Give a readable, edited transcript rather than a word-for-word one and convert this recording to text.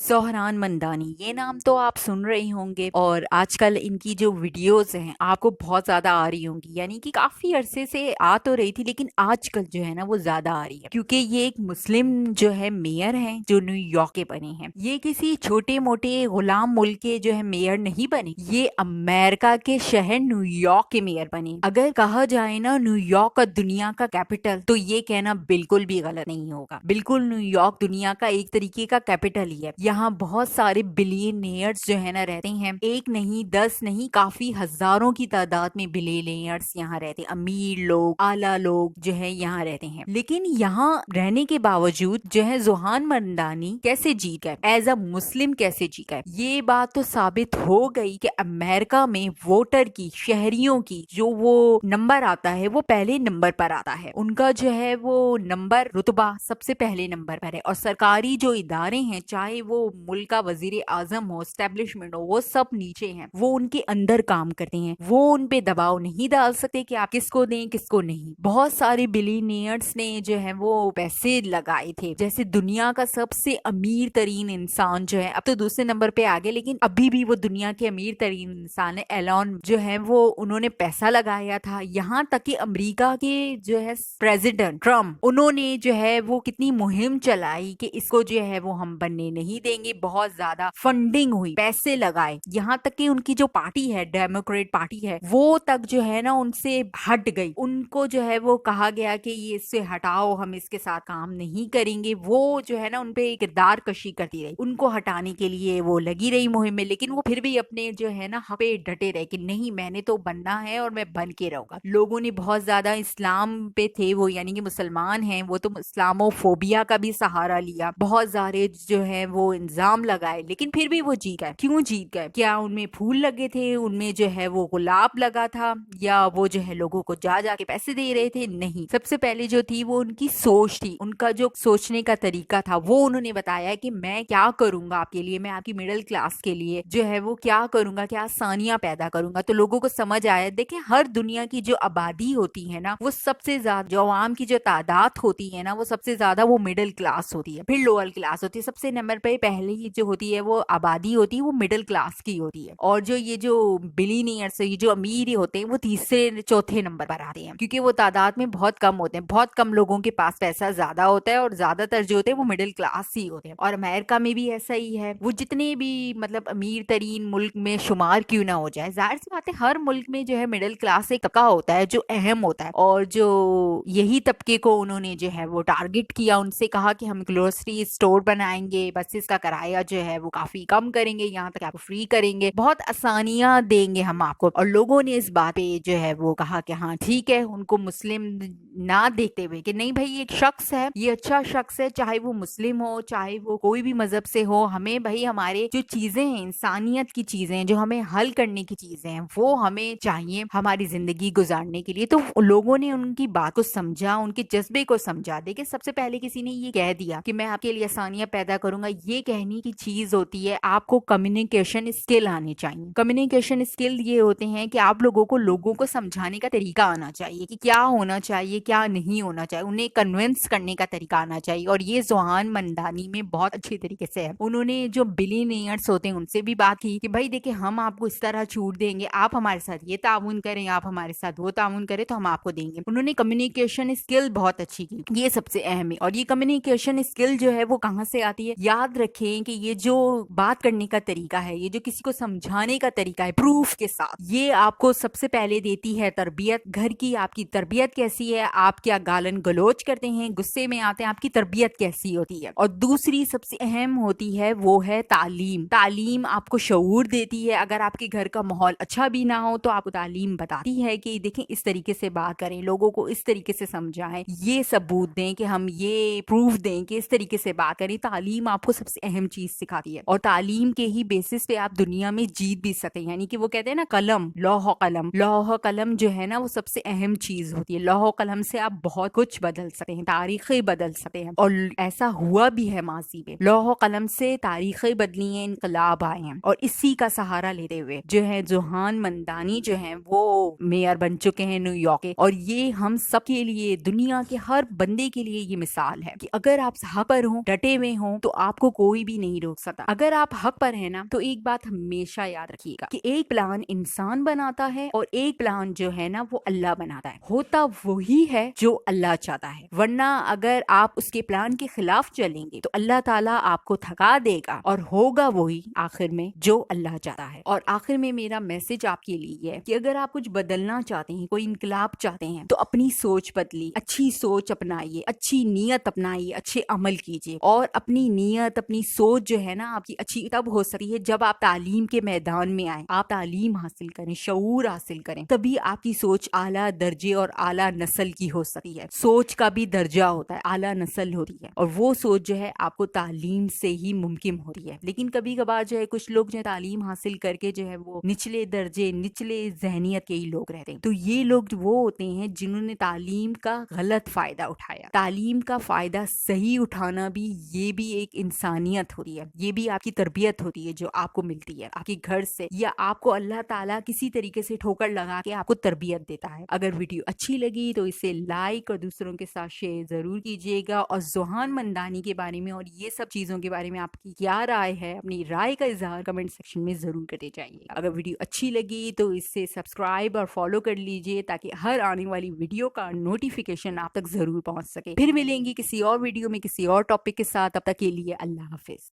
सोहरान मंदानी, ये नाम तो आप सुन रहे होंगे और आजकल इनकी जो वीडियोस हैं आपको बहुत ज्यादा आ रही होंगी। यानी कि काफी अरसे से आ तो रही थी लेकिन आजकल जो है ना वो ज्यादा आ रही है, क्योंकि ये एक मुस्लिम जो है मेयर हैं जो न्यूयॉर्क के बने हैं। ये किसी छोटे मोटे गुलाम मुल्क के जो है मेयर नहीं बने, ये अमेरिका के शहर न्यूयॉर्क के मेयर बने। अगर कहा जाए ना न्यूयॉर्क का दुनिया का कैपिटल, तो ये कहना बिल्कुल भी गलत नहीं होगा। बिल्कुल न्यूयॉर्क दुनिया का एक तरीके का कैपिटल ही है। यहाँ बहुत सारे बिलियनियर्स जो है ना रहते हैं, एक नहीं 10 नहीं काफी हजारों की तादाद में बिलियनियर्स यहाँ रहते हैं। अमीर लोग, आला लोग जो है यहाँ रहते हैं। लेकिन यहाँ रहने के बावजूद जो है जोहान मंदानी कैसे जीत गए, एज अ मुस्लिम कैसे जीत गए, ये बात तो साबित हो गई कि अमेरिका में वोटर की, शहरियों की जो वो नंबर आता है वो पहले नंबर पर आता है। उनका जो है वो नंबर, रुतबा सबसे पहले नंबर पर है। और सरकारी जो इदारे हैं, चाहे वो मुल्क का वजीर आजम हो, स्टैब्लिशमेंट हो, वो सब नीचे हैं, वो उनके अंदर काम करते हैं। वो उन पे दबाव नहीं डाल सकते कि आप किसको दें किसको नहीं। बहुत सारे बिलियनियर्स ने जो है वो पैसे लगाए थे। जैसे दुनिया का सबसे अमीर तरीन इंसान जो है, अब तो दूसरे नंबर पे आ गए लेकिन अभी भी वो दुनिया के अमीर तरीन इंसान है, एलॉन जो है वो, उन्होंने पैसा लगाया था। यहाँ तक कि अमेरिका के जो है प्रेसिडेंट ट्रम्प, उन्होंने जो है वो कितनी मुहिम चलाई कि इसको जो है वो हम बनने नहीं देंगे। बहुत ज्यादा फंडिंग हुई, पैसे लगाए। यहाँ तक कि उनकी जो पार्टी है, डेमोक्रेट पार्टी है, वो तक जो है ना उनसे हट गई। उनको जो है वो कहा गया कि ये इससे हटाओ, हम इसके साथ काम नहीं करेंगे। वो जो है ना उनपे किरदार कशी करती रही, उनको हटाने के लिए वो लगी रही मुहिम में। लेकिन वो फिर भी अपने जो है ना हक पे डटे रहे कि नहीं, मैंने तो बनना है और मैं बन के रहूंगा। लोगों ने बहुत ज्यादा इस्लाम पे थे वो, यानी कि मुसलमान हैं वो, तो इस्लामोफोबिया का भी सहारा लिया, बहुत सारे जो है वो इंजाम लगाए, लेकिन फिर भी वो जीत गए। क्यों जीत गए? क्या उनमें फूल लगे थे, उनमें जो है वो गुलाब लगा था, या वो जो है लोगों को जा जा के पैसे दे रहे थे? नहीं, सबसे पहले जो थी वो उनकी सोच थी, उनका जो सोचने का तरीका था। वो उन्होंने बताया कि मैं क्या करूंगा आपके लिए, मैं आपकी मिडिल क्लास के लिए जो है वो क्या करूंगा, क्या आसानियां पैदा करूंगा। तो लोगों को समझ आया। देखिए, हर दुनिया की जो आबादी होती है ना, वो सबसे ज्यादा जो आवाम की जो तादाद होती है ना, वो सबसे ज्यादा वो मिडिल क्लास होती है, फिर लोअर क्लास होती है। सबसे नंबर पे पहले ही जो होती है वो आबादी होती है, वो मिडिल क्लास की होती है। और जो ये जो बिलियनियर्स, ये जो अमीर ही होते हैं, वो तीसरे चौथे नंबर पर आते हैं, क्योंकि वो तादाद में बहुत कम होते हैं। बहुत कम लोगों के पास पैसा ज्यादा होता है और ज्यादातर जो होते हैं वो मिडिल क्लास ही होते हैं। और अमेरिका में भी ऐसा ही है। वो जितने भी मतलब अमीर तरीन मुल्क में शुमार क्यों ना हो जाए, जाहिर सी बात है हर मुल्क में जो है मिडिल क्लास एक तबका होता है जो अहम होता है। और जो यही तबके को उन्होंने जो है वो टारगेट किया, उनसे कहा कि हम ग्रोसरी स्टोर बनाएंगे, बसेस का किराया जो है वो काफी कम करेंगे, यहाँ तक आपको फ्री करेंगे, बहुत आसानियां देंगे हम आपको। और लोगों ने इस बात पे जो है वो कहा कि हाँ ठीक है, उनको मुस्लिम ना देखते हुए कि नहीं भाई, ये एक शख्स है, ये अच्छा शख्स है, चाहे वो मुस्लिम हो, चाहे वो कोई भी मजहब से हो, हमें भाई हमारे जो चीजें हैं, इंसानियत की चीजें हैं, जो हमें हल करने की चीजें हैं, वो हमें चाहिए हमारी जिंदगी गुजारने के लिए। तो लोगों ने उनकी बात को समझा, उनके जज्बे को समझा। देखिए, सबसे पहले किसी ने ये कह दिया कि मैं आपके लिए आसानियां पैदा करूंगा, ये कहने की चीज होती है आपको कम्युनिकेशन स्किल आनी चाहिए। कम्युनिकेशन स्किल ये होते हैं कि आप लोगों को समझाने का तरीका आना चाहिए कि क्या होना चाहिए, क्या नहीं होना चाहिए, उन्हें कन्विंस करने का तरीका आना चाहिए। और ये जोहान मंदानी में बहुत अच्छी तरीके से है। उन्होंने जो बिलियनियर्स होते हैं उनसे भी बात की कि भाई देखिए, हम आपको इस तरह छूट देंगे, आप हमारे साथ ये ताउन करें, आप हमारे साथ वो ताउन करें, तो हम आपको देंगे। उन्होंने कम्युनिकेशन स्किल बहुत अच्छी की, ये सबसे अहम है। और ये कम्युनिकेशन स्किल जो है वो कहाँ से आती है? याद रखें कि ये जो बात करने का तरीका है, ये जो किसी को समझाने का तरीका है प्रूफ के साथ, ये आपको सबसे पहले देती है तरबियत। घर की आपकी तरबियत कैसी है, आप क्या गालन गलोच करते हैं, गुस्से में आते हैं, आपकी तरबियत कैसी होती है। और दूसरी सबसे अहम होती है वो है तालीम। तालीम आपको शऊर देती है। अगर आपके घर का माहौल अच्छा भी ना हो तो आपको तालीम बताती है कि देखें, इस तरीके से बात करें, लोगों को इस तरीके से समझाएं, ये सबूत दें कि हम ये प्रूफ दें कि इस तरीके से बात करें। तालीम आपको सबसे अहम चीज सिखाती है। और तालीम के ही बेसिस पे आप दुनिया में जीत भी सकते हैं। यानी कि वो कहते हैं ना, कलम, लौह कलम, लौह कलम जो है ना वो सबसे अहम चीज होती है। लौह कलम से आप बहुत कुछ बदल सकते हैं, तारीखें बदल सकते हैं। और ऐसा हुआ भी है माजी में, लौह कलम से तारीखें बदली हैं, इनकलाब आए हैं। और इसी का सहारा लेते हुए जो है जोहान मंदानी जो है वो मेयर बन चुके हैं न्यूयॉर्क के। और ये हम सब के लिए, दुनिया के हर बंदे के लिए ये मिसाल है कि अगर आप हक पर हो, डटे हुए हो, तो आपको कोई कोई भी नहीं रोक सकता। अगर आप हक पर है ना, तो एक बात हमेशा याद रखिएगा कि एक प्लान इंसान बनाता है और एक प्लान जो है ना वो अल्लाह बनाता है। होता वही है जो अल्लाह चाहता है, वरना अगर आप उसके प्लान के खिलाफ चलेंगे तो अल्लाह ताला आपको थका देगा और होगा वही आखिर में जो अल्लाह चाहता है। और आखिर में मेरा मैसेज आपके लिए है कि अगर आप कुछ बदलना चाहते हैं, कोई इनकलाब चाहते हैं, तो अपनी सोच बदलिए, अच्छी सोच अपनाइए, अच्छी नीयत अपनाइए, अच्छे अमल कीजिए। और अपनी नीयत, अपनी सोच जो है ना आपकी अच्छी तब हो सकती है जब आप तालीम के मैदान में आए, आप तालीम हासिल करें, शऊर हासिल करें, तभी आपकी सोच आला दर्जे और आला नस्ल की हो सकती है। सोच का भी दर्जा होता है, आला नस्ल होती है, और वो सोच जो है आपको तालीम से ही मुमकिन होती है। लेकिन कभी कभार जो है कुछ लोग जो है तालीम हासिल करके जो है वो निचले दर्जे, निचले जहनियत के ही लोग रहते हैं। तो ये लोग वो होते हैं जिन्होंने तालीम का गलत फायदा उठाया। तालीम का फायदा सही उठाना भी, ये भी एक इंसानियत होती है, ये भी आपकी तरबियत होती है जो आपको मिलती है आपके घर से, या आपको अल्लाह ताला किसी तरीके से ठोकर लगा के आपको तरबियत देता है। अगर वीडियो अच्छी लगी तो इसे लाइक और दूसरों के साथ शेयर जरूर कीजिएगा। और जोहान मंदानी के बारे में और ये सब चीजों के बारे में आपकी क्या राय है, अपनी राय का इजहार कमेंट सेक्शन में जरूर करते जाइए। अगर वीडियो अच्छी लगी तो इसे सब्सक्राइब और फॉलो कर लीजिए ताकि हर आने वाली वीडियो का नोटिफिकेशन आप तक जरूर पहुंच सके। फिर मिलेंगे किसी और वीडियो में किसी और टॉपिक के साथ, तब तक के लिए अल्लाह हाफिज।